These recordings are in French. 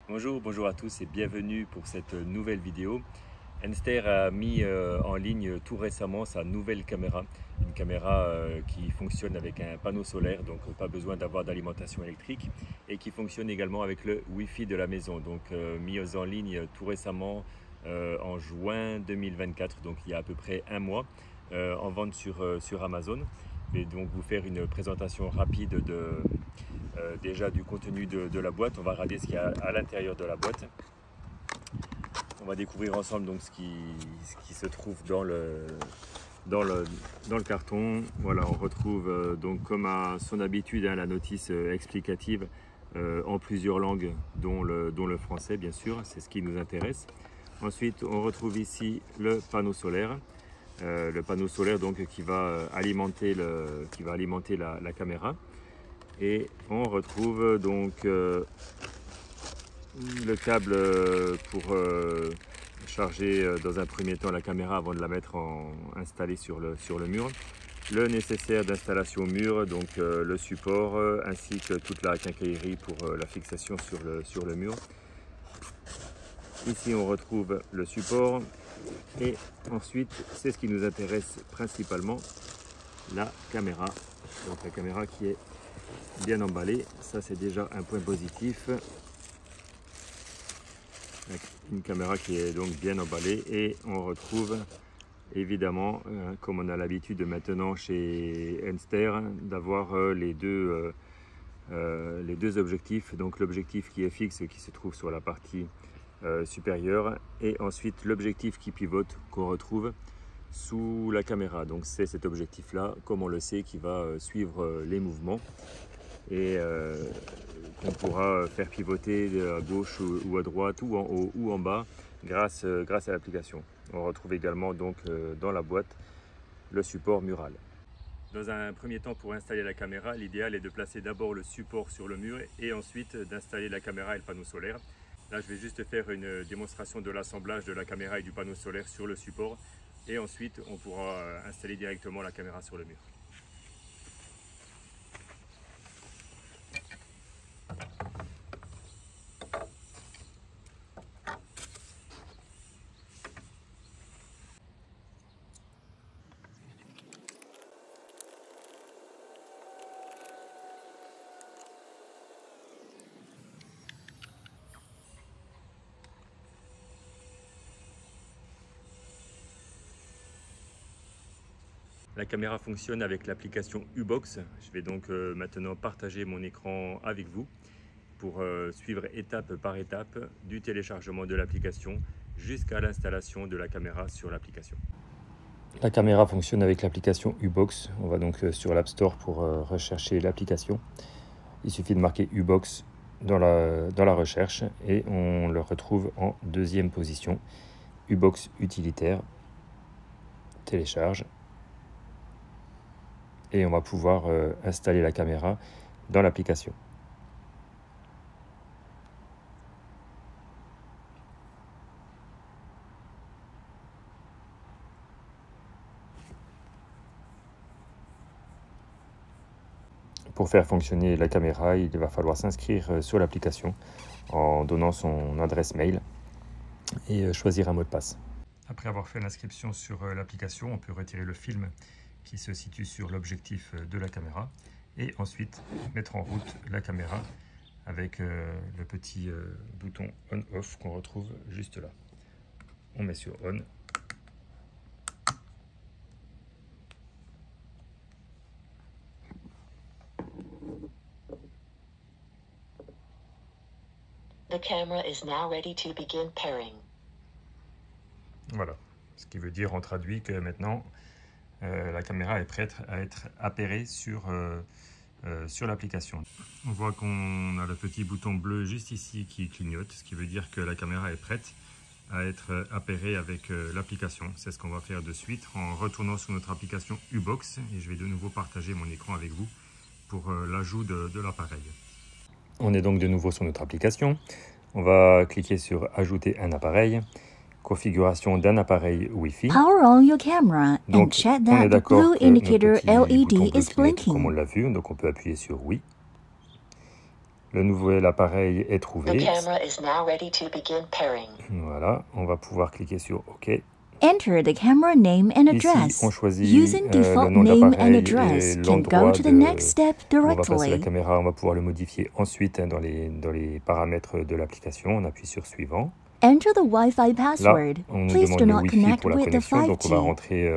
Bonjour à tous et bienvenue pour cette nouvelle vidéo. Enster a mis en ligne tout récemment sa nouvelle caméra, une caméra qui fonctionne avec un panneau solaire, donc pas besoin d'avoir d'alimentation électrique, et qui fonctionne également avec le Wi-Fi de la maison, donc mise en ligne tout récemment en juin 2024, donc il y a à peu près un mois, en vente sur Amazon. Je vais donc vous faire une présentation rapide déjà du contenu de la boîte. On va regarder ce qu'il y a à l'intérieur de la boîte. On va découvrir ensemble donc ce qui se trouve dans le carton. Voilà, on retrouve donc comme à son habitude la notice explicative en plusieurs langues, dont le français bien sûr, c'est ce qui nous intéresse. Ensuite, on retrouve ici le panneau solaire. Le panneau solaire donc qui va alimenter la caméra. Et on retrouve donc le câble pour charger dans un premier temps la caméra avant de la mettre installée sur le mur. Le nécessaire d'installation au mur, donc le support ainsi que toute la quincaillerie pour la fixation sur le mur. Ici on retrouve le support et ensuite c'est ce qui nous intéresse principalement, la caméra. Donc la caméra qui est bien emballée, ça c'est déjà un point positif. Une caméra qui est donc bien emballée et on retrouve évidemment, comme on a l'habitude maintenant chez Enster, d'avoir les deux objectifs. Donc l'objectif qui est fixe qui se trouve sur la partie supérieure et ensuite l'objectif qui pivote qu'on retrouve sous la caméra. Donc c'est cet objectif là, comme on le sait, qui va suivre les mouvements et qu'on pourra faire pivoter à gauche ou à droite ou en haut ou en bas grâce à l'application. On retrouve également donc dans la boîte le support mural. Dans un premier temps, pour installer la caméra, l'idéal est de placer d'abord le support sur le mur et ensuite d'installer la caméra et le panneau solaire. Là, je vais juste faire une démonstration de l'assemblage de la caméra et du panneau solaire sur le support et ensuite on pourra installer directement la caméra sur le mur. La caméra fonctionne avec l'application U-Box. Je vais donc maintenant partager mon écran avec vous pour suivre étape par étape du téléchargement de l'application jusqu'à l'installation de la caméra sur l'application. La caméra fonctionne avec l'application U-Box. On va donc sur l'App Store pour rechercher l'application. Il suffit de marquer U-Box dans la recherche et on le retrouve en deuxième position. U-Box utilitaire, télécharge. Et on va pouvoir installer la caméra dans l'application. Pour faire fonctionner la caméra, il va falloir s'inscrire sur l'application en donnant son adresse mail et choisir un mot de passe. Après avoir fait l'inscription sur l'application, on peut retirer le film qui se situe sur l'objectif de la caméra et ensuite mettre en route la caméra avec le petit bouton on-off qu'on retrouve juste là. On met sur on. The camera is now ready to begin pairing. Voilà, ce qui veut dire en traduit que maintenant la caméra est prête à être appairée sur l'application. On voit qu'on a le petit bouton bleu juste ici qui clignote, ce qui veut dire que la caméra est prête à être appairée avec l'application. C'est ce qu'on va faire de suite en retournant sur notre application U-Box et je vais de nouveau partager mon écran avec vous pour l'ajout de l'appareil. On est donc de nouveau sur notre application. On va cliquer sur ajouter un appareil. Configuration d'un appareil Wi-Fi. Power on your camera and check that the blue indicator LED is blinking. Comme on l'a vu, donc on peut appuyer sur oui. Le nouvel appareil est trouvé. The camera is now ready to begin pairing. Voilà, on va pouvoir cliquer sur OK. Enter the camera name and Ici, address. on choisit Using le default nom de name and l'appareil address et can l'endroit go to the next step où on va placer la directly. caméra. On va pouvoir le modifier ensuite dans les paramètres de l'application. On appuie sur Suivant. Enter the Wi-Fi Là, password. on nous Please demande do le not Wi-Fi connect pour la with the connexion. Donc, on va 5G. rentrer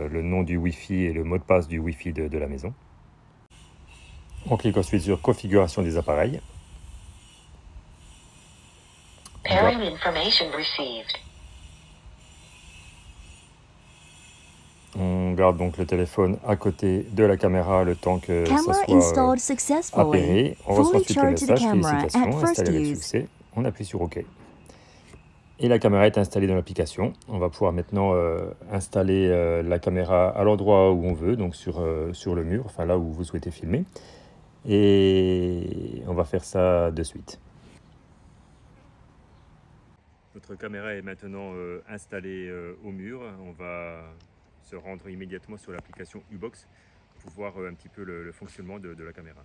le nom du Wi-Fi et le mot de passe du Wi-Fi de la maison. On clique ensuite sur Configuration des appareils. Pairing information received. On garde donc le téléphone à côté de la caméra le temps que ça Camera soit installed successfully. appairé. On reçoit Fully ensuite le charge the message, camera félicitations, at first installé avec use. succès. On appuie sur OK. Et la caméra est installée dans l'application. On va pouvoir maintenant installer la caméra à l'endroit où on veut, donc sur le mur, enfin là où vous souhaitez filmer. Et on va faire ça de suite. Notre caméra est maintenant installée au mur. On va se rendre immédiatement sur l'application U-Box pour voir un petit peu le fonctionnement de la caméra.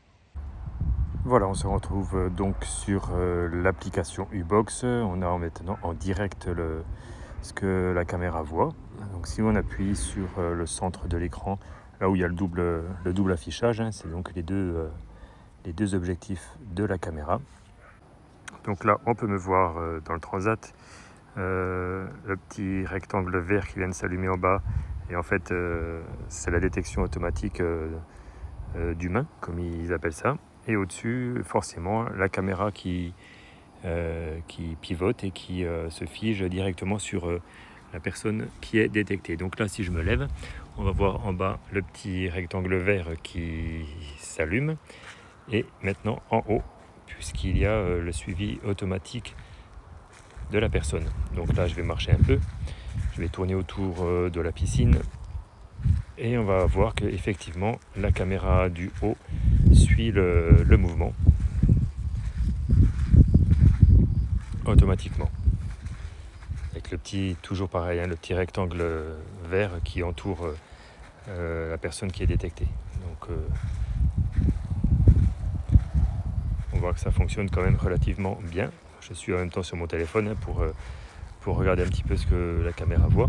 Voilà, on se retrouve donc sur l'application U-Box. On a maintenant en direct ce que la caméra voit. Donc si on appuie sur le centre de l'écran, là où il y a le double affichage, hein, c'est donc les deux objectifs de la caméra. Donc là, on peut me voir dans le transat, le petit rectangle vert qui vient de s'allumer en bas. Et en fait, c'est la détection automatique d'humains, comme ils appellent ça. Et au-dessus, forcément, la caméra qui pivote et qui se fige directement sur la personne qui est détectée. Donc là, si je me lève, on va voir en bas le petit rectangle vert qui s'allume. Et maintenant, en haut, puisqu'il y a le suivi automatique de la personne. Donc là, je vais marcher un peu. Je vais tourner autour de la piscine. Et on va voir qu'effectivement, la caméra du haut suit le mouvement automatiquement. Avec le petit, toujours pareil, hein, le petit rectangle vert qui entoure la personne qui est détectée. Donc on voit que ça fonctionne quand même relativement bien. Je suis en même temps sur mon téléphone hein, pour regarder un petit peu ce que la caméra voit.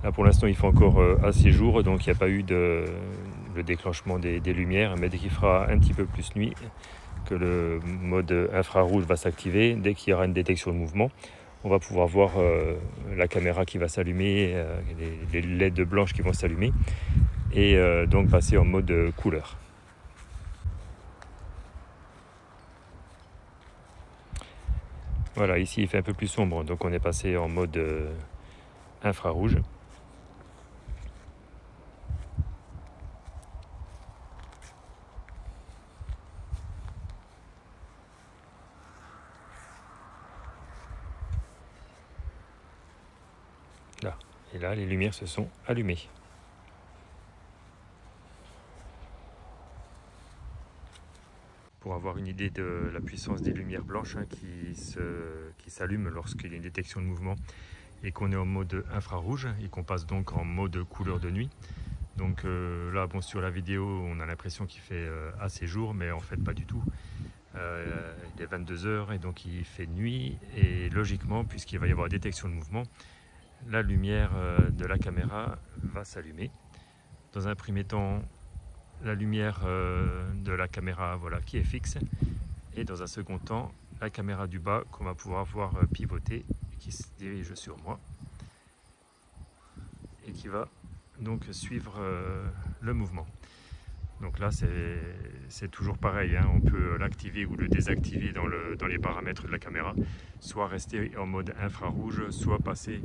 Là pour l'instant il fait encore assez jour, donc il n'y a pas eu le déclenchement des lumières, mais dès qu'il fera un petit peu plus nuit, que le mode infrarouge va s'activer, dès qu'il y aura une détection de mouvement, on va pouvoir voir la caméra qui va s'allumer, les LED blanches qui vont s'allumer, et donc passer en mode couleur. Voilà, ici il fait un peu plus sombre, donc on est passé en mode infrarouge. Là. Et là, les lumières se sont allumées. Pour avoir une idée de la puissance des lumières blanches hein, qui s'allument lorsqu'il y a une détection de mouvement et qu'on est en mode infrarouge et qu'on passe donc en mode couleur de nuit. Donc là, bon, sur la vidéo, on a l'impression qu'il fait assez jour, mais en fait pas du tout. Il est 22 h et donc il fait nuit, et logiquement, puisqu'il va y avoir détection de mouvement, la lumière de la caméra va s'allumer. Dans un premier temps, la lumière de la caméra voilà, qui est fixe, et dans un second temps, la caméra du bas qu'on va pouvoir voir pivoter, qui se dirige sur moi et qui va donc suivre le mouvement. Donc là c'est toujours pareil, hein. On peut l'activer ou le désactiver dans les paramètres de la caméra, soit rester en mode infrarouge, soit passer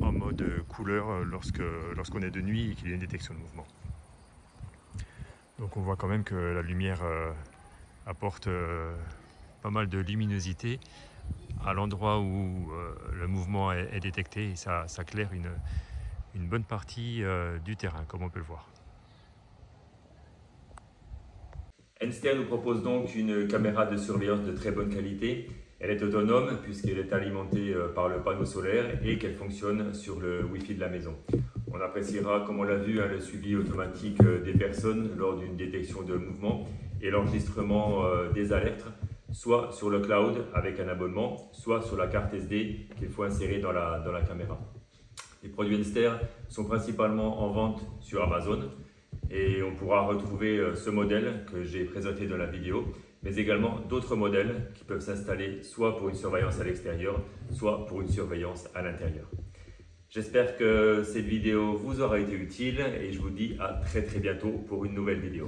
en mode couleur lorsqu'on est de nuit et qu'il y a une détection de mouvement. Donc on voit quand même que la lumière apporte pas mal de luminosité à l'endroit où le mouvement est détecté, et ça claire une bonne partie du terrain, comme on peut le voir. Enster nous propose donc une caméra de surveillance de très bonne qualité. Elle est autonome puisqu'elle est alimentée par le panneau solaire et qu'elle fonctionne sur le Wi-Fi de la maison. On appréciera, comme on l'a vu, hein, le suivi automatique des personnes lors d'une détection de mouvement, et l'enregistrement des alertes, soit sur le cloud avec un abonnement, soit sur la carte SD qu'il faut insérer dans la caméra. Les produits Elster sont principalement en vente sur Amazon et on pourra retrouver ce modèle que j'ai présenté dans la vidéo, mais également d'autres modèles qui peuvent s'installer soit pour une surveillance à l'extérieur, soit pour une surveillance à l'intérieur. J'espère que cette vidéo vous aura été utile et je vous dis à très bientôt pour une nouvelle vidéo.